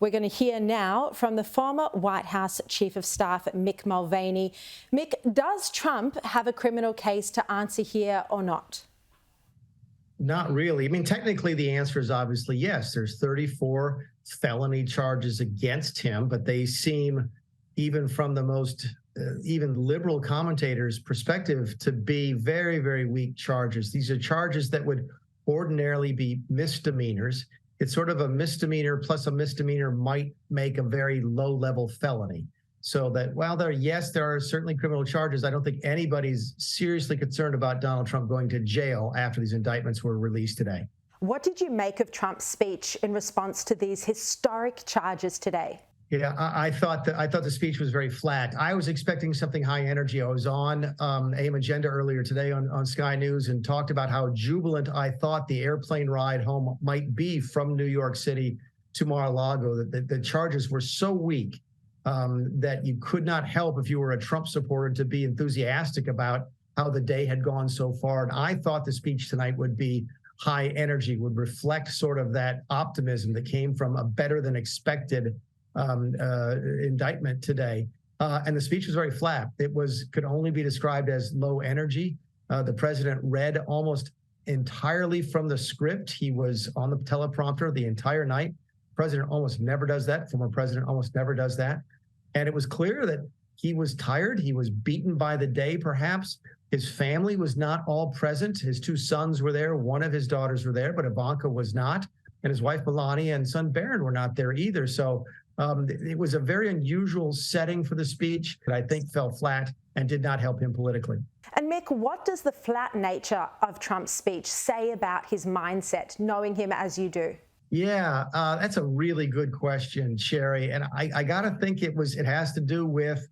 We're going to hear now from the former White House Chief of Staff, Mick Mulvaney. Mick, does Trump have a criminal case to answer here or not? Not really. I mean, technically, the answer is obviously yes. There's 34 felony charges against him, but they seem, even from the most even liberal commentators' perspective, to be very, very weak charges. These are charges that would ordinarily be misdemeanors. It's sort of a misdemeanor plus a misdemeanor might make a very low-level felony. So that while there are certainly criminal charges, I don't think anybody's seriously concerned about Donald Trump going to jail after these indictments were released today. What did you make of Trump's speech in response to these historic charges today? Yeah, I thought the speech was very flat. I was expecting something high energy. I was on AM Agenda earlier today on Sky News and talked about how jubilant I thought the airplane ride home might be from New York City to Mar-a-Lago. That the charges were so weak that you could not help, if you were a Trump supporter, to be enthusiastic about how the day had gone so far. And I thought the speech tonight would be high energy, would reflect sort of that optimism that came from a better than expected indictment today. And the speech was very flat. It could only be described as low energy. The president read almost entirely from the script. He was on the teleprompter the entire night. The president almost never does that. Former president almost never does that. And it was clear that he was tired. He was beaten by the day, perhaps. His family was not all present. His two sons were there. One of his daughters were there, but Ivanka was not. And his wife, Melania, and son, Barron, were not there either. So it was a very unusual setting for the speech that I think fell flat and did not help him politically. And Mick, what does the flat nature of Trump's speech say about his mindset, knowing him as you do? Yeah, that's a really good question, Sherry. And I got to think it has to do with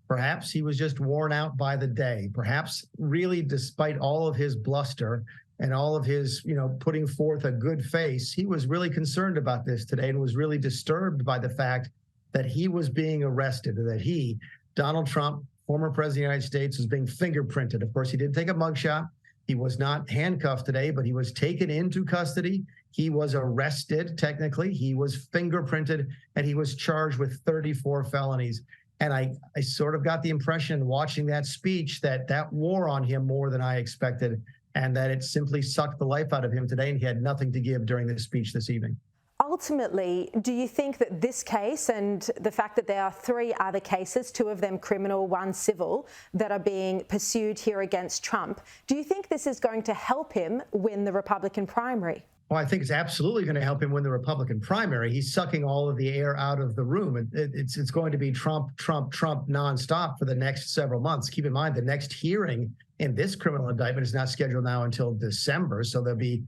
perhaps he was just worn out by the day. Perhaps really, despite all of his bluster and all of his, putting forth a good face, he was really concerned about this today and was really disturbed by the fact that he was being arrested, that he, Donald Trump, former president of the United States, was being fingerprinted. Of course, he did take a mugshot. He was not handcuffed today, but he was taken into custody. He was arrested, technically. He was fingerprinted, and he was charged with 34 felonies. And I sort of got the impression watching that speech that wore on him more than I expected, and that it simply sucked the life out of him today, and he had nothing to give during this speech this evening. Ultimately, do you think that this case and the fact that there are 3 other cases, 2 of them criminal, 1 civil, that are being pursued here against Trump, do you think this is going to help him win the Republican primary? Well, I think it's absolutely going to help him win the Republican primary. He's sucking all of the air out of the room. It's going to be Trump, Trump, Trump nonstop for the next several months. Keep in mind, the next hearing in this criminal indictment is not scheduled now until December. So there'll be,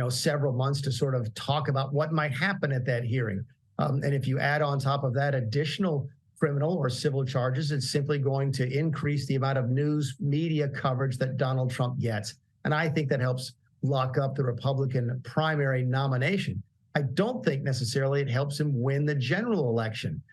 several months to sort of talk about what might happen at that hearing. And if you add on top of that additional criminal or civil charges, it's simply going to increase the amount of news media coverage that Donald Trump gets. And I think that helps lock up the Republican primary nomination. I don't think necessarily it helps him win the general election.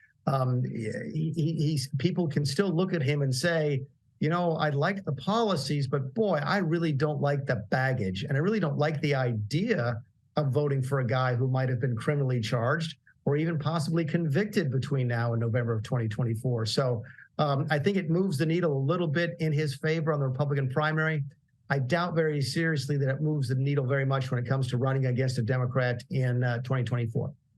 People can still look at him and say, I like the policies, but boy, I really don't like the baggage. And I really don't like the idea of voting for a guy who might have been criminally charged or even possibly convicted between now and November of 2024. So I think it moves the needle a little bit in his favor on the Republican primary. I doubt very seriously that it moves the needle very much when it comes to running against a Democrat in 2024.